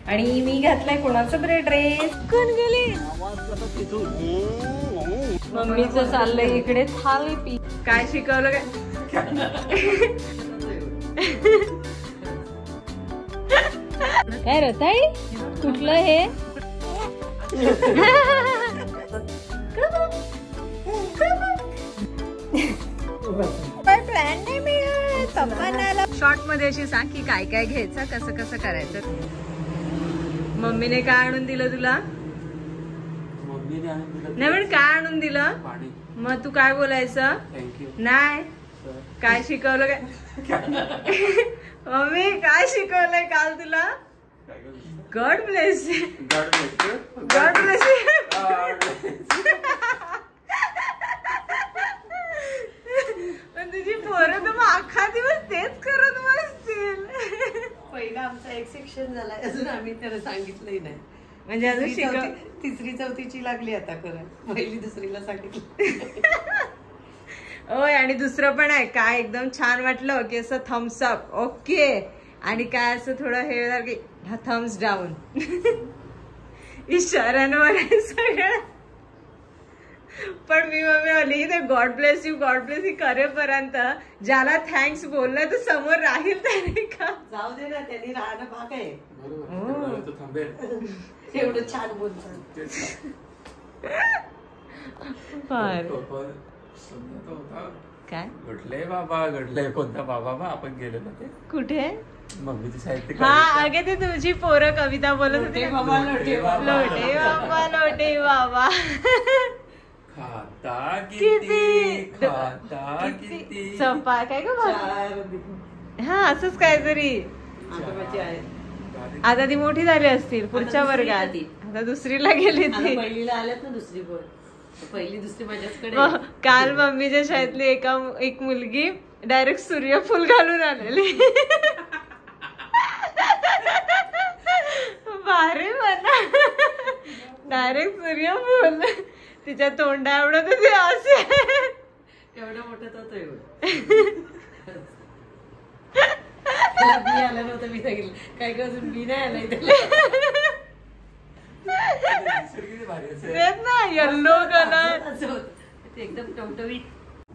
आणि मी घातलाय कोणाचा बरे ड्रेस. कोण गेली? मम्मीचं चाललंय इकडे थालीपीठ. काय शिकवलं काय रताळी? कुठलं हे? काय प्लॅन नाही मिळत पप्पांना. शॉर्ट मध्ये अशी सांग की काय काय घ्यायचं, कसं कसं करायचं. मम्मीने काय आणून दिलं तुला? नाही पण काय आणून दिलं? मग तू काय बोलायचं? नाही काय शिकवलं काय? मम्मी काय शिकवलंय काल तुला? God bless. God bless. पण तुझी पोरं तर मग अख्खा दिवस तेच करत बसतील. पहिला आमचा एक सेक्शन झालाय, अजून आम्ही त्याला सांगितलंही नाही. म्हणजे अजून तिसरी चौथीची लागली आता खरं. पहिली दुसरीला सांगितलं. ओय आणि दुसरं पण आहे काय एकदम छान वाटलं की असं थम्स अप. ओके. आणि काय असं थोडं हे की थम्स डाऊन. इशाऱ्यांवर आहे सगळं. पण मी मम्मी आली ते गॉड ब्लेस यू करेपर्यंत ज्याला थँक्स बोललं तर समोर राहील त्याने का? जाऊ दे ना, त्यांनी राहणं भाग आहे. एवढं छान बोलतात. काय घडलंय बाबा, घडलंय. कोणता बाबा आपण गेलेलो ते कुठे? मम्मीची साहित्य. हा अगे ते तुझी पोरं कविता बोलत होती. लोटे बाबा लोटे बाबा. खाता किती खाता किती चपा काय ग? हा असंच काहीतरी. आता ती मोठी झाली असतील पुढच्या वर्गात. आता दुसरीला गेली ती. पहिलीला आल्यात ना दुसरी बोल. पहिली दुसरी माझ्याचकडे. काल मम्मीच्या शाळेतली एक मुलगी डायरेक्ट सूर्यफूल घालून आलेली. भारी म्हणा. डायरेक्ट सूर्यफूल तिच्या तोंडा एवढं ते असे. एवढं मोठं होतं एवढं. बी आला नव्हतं. मी सांगितलं काय का अजून बी नाही आलाय ना. येल्लो कलर एकदम टवटवीत.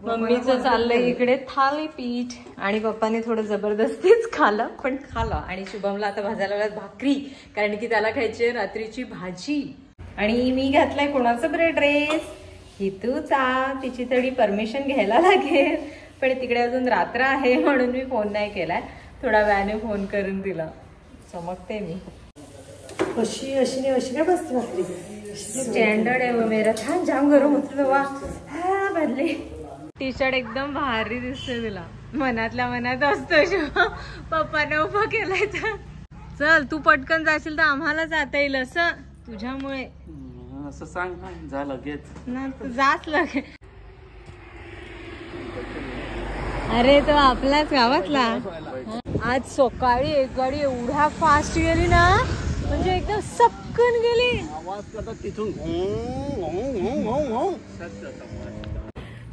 मम्मीचं चाललंय इकडे थालीपीठ. आणि पप्पाने थोडं जबरदस्तीच खाल्लं पण खाल्लं. आणि शुभमला आता भाजायला लागल्यात भाकरी, कारण की त्याला खायची रात्रीची भाजी. आणि मी घातलाय कोणाचा बरे ड्रेस? हितूचा. तिची थोडी परमिशन घ्यायला लागेल, पण तिकडे अजून रात्र आहे म्हणून मी फोन नाही केलाय. थोडा वेळाने फोन करून दिला. चमकते मी. अशी अशी नाही अशी काय बसते भाकरी. स्टँडर्ड आहे वो मेरा. छान जाम गरम होत तेव्हा. हा बदले. टी शर्ट एकदम भारी दिसते तुला. मनातल्या मनात असतो पप्पाने उभं केलाय तर. चल तू पटकन जाशील तर आम्हाला जाता येईल असं तुझ्यामुळे. असं सांग ना, जा लगेच ना तू जाच लगेच. अरे तो आपल्याच गावातला. आज सकाळी एक गाडी एवढ्या फास्ट गेली ना, म्हणजे एकदम सपकन गेली.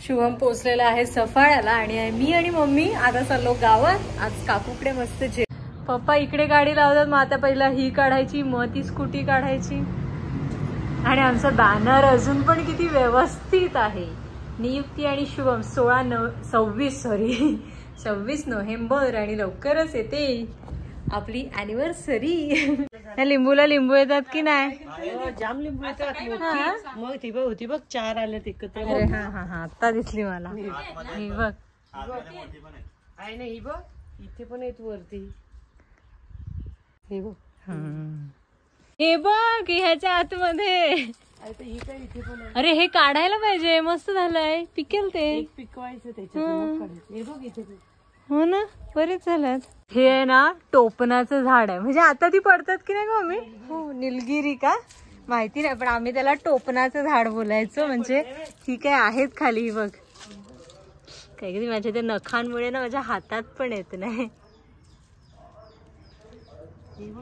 शुभम पोचलेला आहे सफाळ्याला आणि मी आणि मम्मी आता चाललो गावात. आज काकूकडे मस्त पप्पा इकडे गाडी लावतात. मग आता पहिला ही काढायची, मग ती स्कूटी काढायची. आणि आमचा बॅनर अजून पण किती व्यवस्थित आहे. नियुक्ती आणि शुभम 26 नोव्हेंबर. आणि लवकरच येते आपली अॅनिव्हर्सरी. लिंबूला लिंबू येतात की नाही? जाम लिंबू येतात. मग ती बघ होती बघ 4 आल्यात एकत्र. अरे हा हा हा आता दिसली मला. ही बघ आहे ना. ही बघ इथे पण येत वरती. हे बघ. हे बघ ह्याच्या आतमध्ये. अरे हे काढायला पाहिजे. मस्त झालंय. पिकेल ते. पिकवायचं त्याच्यात. हे बघ इथे. हो ना बरेच झाल्यात. हे आहे ना टोपणाचं झाड आहे. म्हणजे आता ती पडतात की नाही ग मम्मी? हो निलगिरी का माहिती नाही, पण आम्ही त्याला टोपणाचं झाड बोलायचो. म्हणजे ती काय आहेत खाली बघ. काय कधी माझ्या त्या नखांमुळे ना माझ्या हातात पण येत नाही.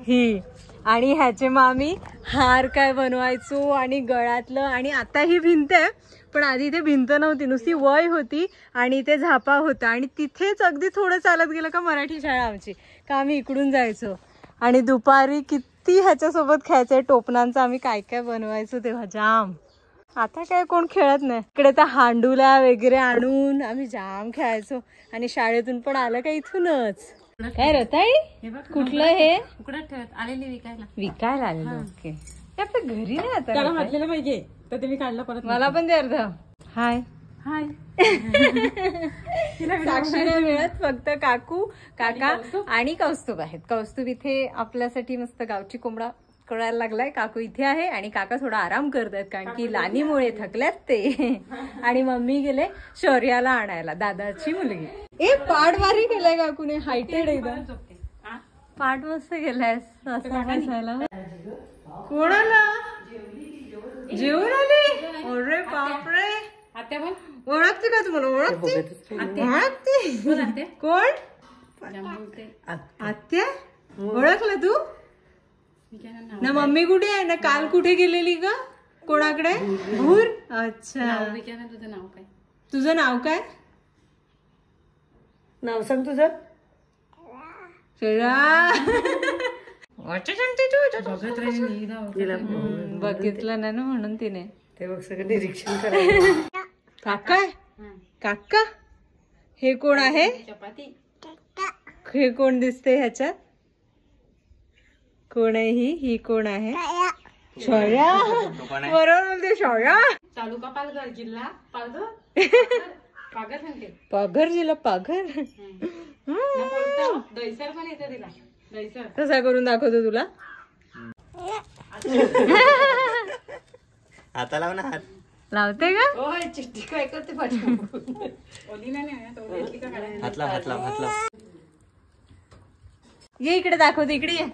ही आणि ह्याचे मग आम्ही हार काय बनवायचो आणि गळ्यातलं. आणि आता ही भिंत आहे, पण आधी इथे भिंत नव्हती, नुसती वय होती आणि इथे झापा होता. आणि तिथेच अगदी थोडं चालत गेलं का मराठी शाळा आमची, का आम्ही इकडून जायचो. आणि दुपारी किती ह्याच्यासोबत खेळायचंय टोपणांचं आम्ही काय काय बनवायचो तेव्हा जाम. आता काय कोण खेळत नाही. इकडे तर हांडुला वगैरे आणून आम्ही जाम खेळायचो. आणि शाळेतून पण आलं का इथूनच. काय रताई कुठलं हे उकडात ठेवत आलेली विकायला. विकायला आलेलं. ओके आपल्या घरी नाही आता त्याला घातलेलं पाहिजे तर ते मी काढलं परत. मला पण दे अर्ध. हाय हाय. साक्षीला मिळत फक्त काकू काका आणि कौस्तुभ आहेत. कौस्तुभ इथे आपल्यासाठी मस्त गावची कोंबडा कळायला लागलाय. काकू इथे आहे आणि काका थोडा आराम करतायत कारण की लानीमुळे थकल्यात ते. आणि मम्मी गेले शौर्याला आणायला दादाची मुलगी. ए पाठ भारी केलाय काकूने. हायटेड एकदम पाठ मस्त केलाय. कोणाला जेवून आले. अरे बापरे आत्या बोल. ओळखते का तुम्हाला. ओळखते कोण आत्या. ओळखलं तू ना. मम्मी कुठे आहे ना. काल कुठे गेलेली का कोणाकडे. भूर. अच्छा तुझं नाव काय. तुझं नाव काय. नाव सांग तुझं. बघितलं ना म्हणून तिने ते बघ सगळं निरीक्षण करायचं. काका काका हे कोण आहे. चपाती. हे कोण दिसते ह्याच्यात. कोण आहे ही कोण आहे. शौर्या बरोबर बोलते. शौर्या तालुका पालघर जिल्हा पालघर. पाघर सांगते. पाघर जिल्हा पाघर. दहीसर पण येते तिला. दहीसर कसा करून दाखवतो तुला. आता लाव ना हात. लावते का. होय चिठ्ठी काय करते ओली नाही हात लाव हात लाव हात लाव. ये इकडे दाखवते. इकडे ये.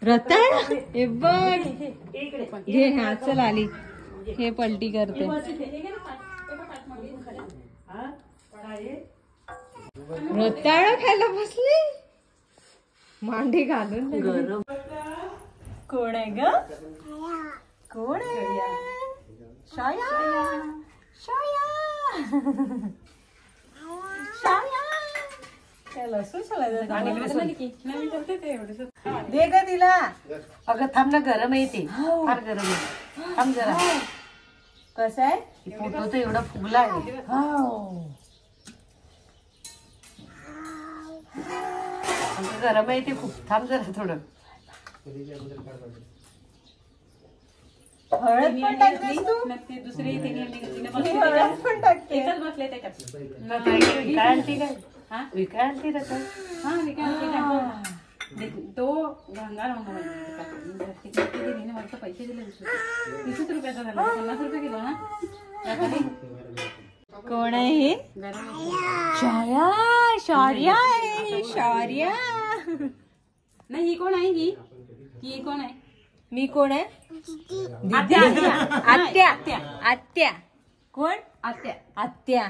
रताळ हे बघ. घे हा चल आली. हे पलटी करते. रताळ खायला बसली. मांडी घालून. कोण आहे ग. कोण आहे. शाया शाया शाया. दे ग तिला. अगं थांब ना. गरम आहे ते. फार गरम आहे. थांब जरा. कसं आहे. फोटो तर एवढा फुगला आहे. गरम आहे ते खूप. थांब जरा थोडं. हळद पण टाकतेस तू. दुसरी हळद पण टाकते. विकायला तो भंगार पैसे दिले. 30 रुपयाचा झाला. 50 रुपये किलो ना. कोण आहे हे. शौर्या शौर्या आहे. शौर्या नाही. ही कोण आहे. ही कोण आहे. मी कोण आहे. आत्या. आत्या आत्या. कोण आत्या. आत्या.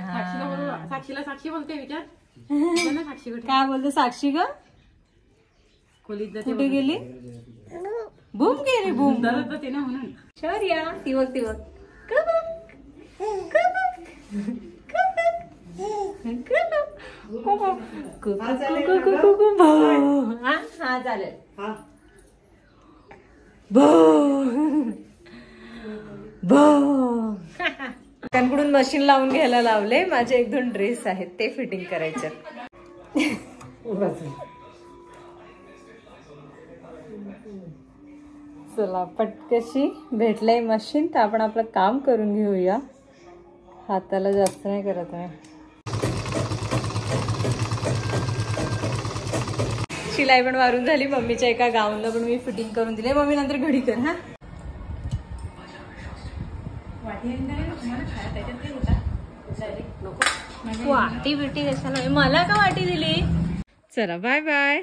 साक्षीला साक्षी बोलते. विचार साक्षी कुठे. काय बोलतो साक्षी ग. खोलीत कुठे गेली. बूम गेली. बूम धरत होते ना म्हणून. शौर्या ती बघ ती बघ. हा चालेल. काकांकडून मशीन लावून घ्यायला लावले. माझे 1-2 ड्रेस आहेत ते फिटिंग करायचे. चला पटकशी भेटलंय मशीन तर आपण आपलं काम करून घेऊया. हाताला जास्त नाही करत आहे. शिलाई पण मारून झाली. मम्मीच्या एका गाऊनला पण मी फिटिंग करून दिले. मम्मी नंतर घडी कर. हा वाटी बिटी कशाला. मला का वाटी दिली. चला बाय बाय.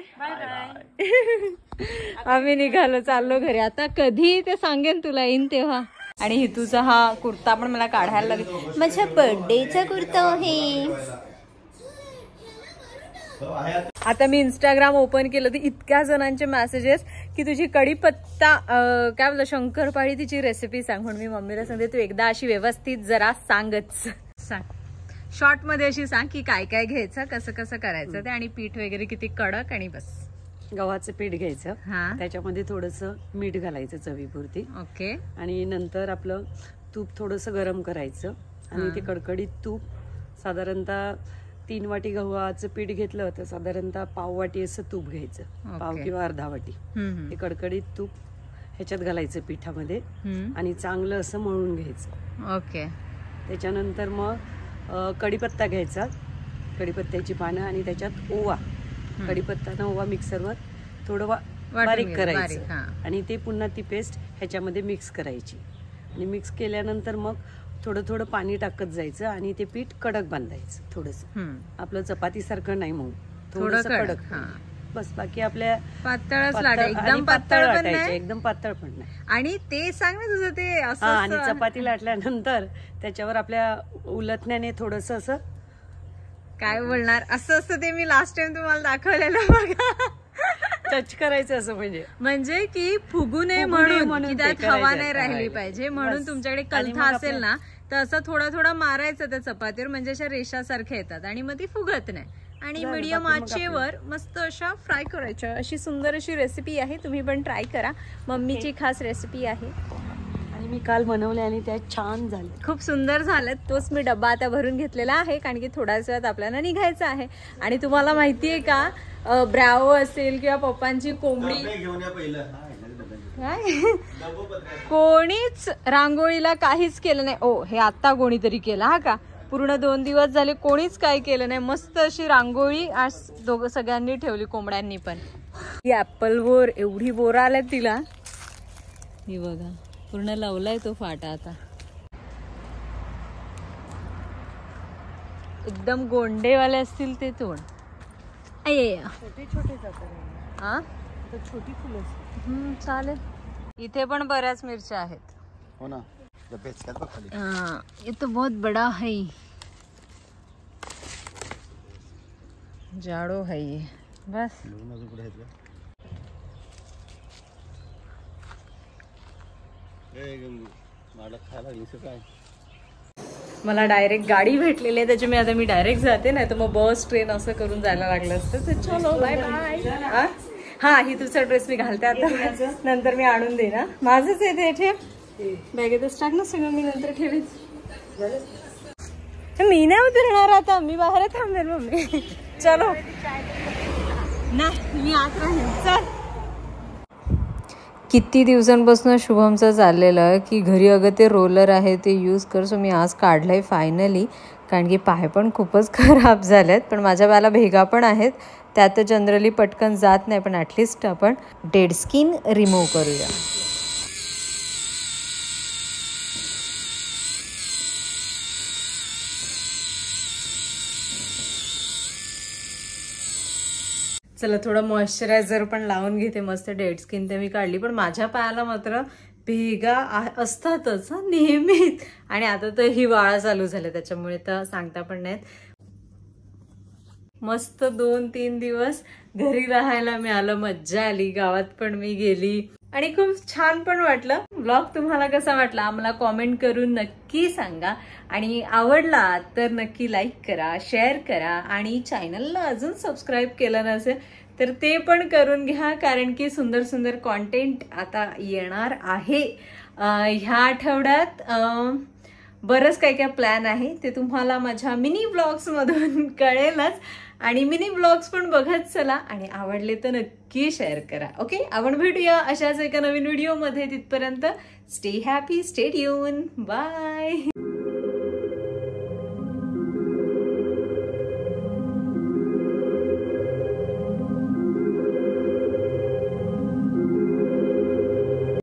आम्ही निघालो चाललो घरी. आता कधी ते सांगेन तुला येईन तेव्हा. आणि हितूचा हा कुर्ता पण मला काढायला लागेल. माझ्या बर्थडेचा कुर्ता आहे. आता मी इंस्टाग्राम ओपन केलं तर इतक्या जणांचे मेसेजेस की तुझी कढीपत्ता काय बोलतो शंकरपाळी तिची रेसिपी सांग. म्हणून मी मम्मीला सांगते तू एकदा अशी व्यवस्थित जरा सांगच. सांग शॉर्ट मध्ये अशी सांग की काय काय घ्यायचं कसं कसं करायचं ते आणि पीठ वगैरे किती कडक आणि बस. गव्हाचं पीठ घ्यायचं, हा. त्याच्यामध्ये थोडंसं मीठ घालायचं चवीपुरती, ओके. आणि नंतर आपलं तूप थोडंसं गरम करायचं आणि ते कडकडीत तूप साधारणतः 3 वाटी गव्हाचं पीठ घेतलं तर साधारणतः पाव वाटी असं तूप घ्यायचं, पाव किंवा अर्धा वाटी. ते कडकडीत तूप ह्याच्यात घालायचं पिठामध्ये आणि चांगलं असं मळून घ्यायचं. ओके. त्याच्यानंतर मग कढीपत्ता घ्यायचा, कढीपत्त्याची पानं आणि त्याच्यात ओवा, कढीपत्ता ओवा मिक्सरवर थोडं बारीक करायचं आणि ते पुन्हा ती पेस्ट ह्याच्यामध्ये मिक्स करायची आणि मिक्स केल्यानंतर मग थोडं थोडं पाणी टाकत जायचं आणि ते पीठ कडक बांधायचं, थोडंसं आपलं चपातीसारखं नाही, मग थोडंसं कडक, बस. बाकी आपल्या पातळच एकदम पातळ पण नाही, एकदम पातळ पण नाही. आणि ते सांग ना तुझं ते असं. आणि चपाती लाटल्यानंतर त्याच्यावर आपल्या उलटण्याने थोडस असं काय बोलणार असं असतं ते मी लास्ट टाइम तुम्हाला दाखवलेलं बघा. टच करायचं असं, म्हणजे की फुगू नये म्हणून, की त्यात हवा नाही राहिली पाहिजे म्हणून. तुमच्याकडे कलथा असेल ना तर असं थोडा थोडा मारायचं त्या चपातीवर, म्हणजे अशा रेषासारख्या येतात आणि मग ती फुगत नाही. आणि मीडियम आचेवर मस्त अशा फ्राय करायच्या. अशी सुंदर अशी रेसिपी आहे, तुम्ही पण ट्राय करा. मम्मीची खास रेसिपी आहे आणि मी काल बनवले आणि त्या छान झाले, खूप सुंदर झालं. तोच मी डब्बा आता भरून घेतलेला आहे, कारण की थोड्याच वेळात आपल्याला निघायचं आहे. आणि तुम्हाला माहितीये का, ब्रावो असेल किंवा पप्पांची कोंबडी, कोणीच रांगोळीला काहीच केलं नाही. ओ, हे आता कोणीतरी केलं हा का, पूर्ण 2 दिवस झाले कोणीच काही केलं नाही. मस्त अशी रांगोळी आज सगळ्यांनी ठेवली, कोंबड्यांनी पण. ही ऍपल बोर, एवढी बोर आल्या तिला, ही बघा पूर्ण लावलाय तो फाटा. आता एकदम गोंडेवाले असतील ते तोड. छोटे छोटे हा, छोटी फुलं. चालेल. इथे पण बऱ्याच मिरच्या आहेत. हो ना, हाँ, ये तो बहुत बड़ा है, जाड़ो है ये. बस मला डायरेक्ट गाडी भेटलेली आहे, त्याच्यामुळे आता मी डायरेक्ट जाते, नाही तर मग बस ट्रेन असं करून जायला लागलं असतं. तर चलो बाय बाय. हा, ही तुझा ड्रेस मी घालते आता, नंतर मी आणून देईन. ना माझंच आहे ते, ठेव बॅगेतच टाक ना सगळं, मी नंतर ठेवेन. मी नाही उतरणार आता, मी बाहेर थांबेल मम्मी. चलो नाही, मी आत राहीन. चल. किती दिवसांपासून शुभमचं चाललेलं की घरी अगं ते रोलर आहे ते यूज कर. सो मी आज काढलंय फायनली, कारण की पाय पण खूपच खराब झालेत. पण माझ्या पायाला भेगा पण आहेत, त्यात जनरली पटकन जात नाही, पण ॲटलिस्ट आपण डेड स्किन रिमूव्ह करूया. चला थोडं मॉइश्चरायझर पण लावून घेते. मस्त डेड स्किन ते मी काढली, पण माझ्या पायाला मात्र भेगा असतातच नेहमीच. आणि आता तर हिवाळा चालू झाला, त्याच्यामुळे तर सांगता पण नाहीत. मस्त 2-3 दिवस घरी राहायला मिळालं, मज्जा आली. गावात पण मी गेली आणि खूप छान पण वाटलं. व्लॉग तुम्हाला कसा वाटला आम्हाला कॉमेंट करून नक्की सांगा. आणि आवडला तर नक्की लाईक करा, शेअर करा, आणि चॅनलला अजून सबस्क्राईब केलं नसेल तर ते पण करून घ्या, कारण की सुंदर सुंदर कॉन्टेंट आता येणार आहे. ह्या आठवड्यात बरंच काय काय प्लॅन आहे, ते तुम्हाला माझ्या मिनी ब्लॉग्समधून कळेलच. आणि मिनी ब्लॉग्स पण बघत चला, आणि आवडले तर नक्की शेअर करा. ओके, आपण भेटूया अशाच एका नवीन व्हिडिओमध्ये. तिथपर्यंत stay happy, stay tune, bye.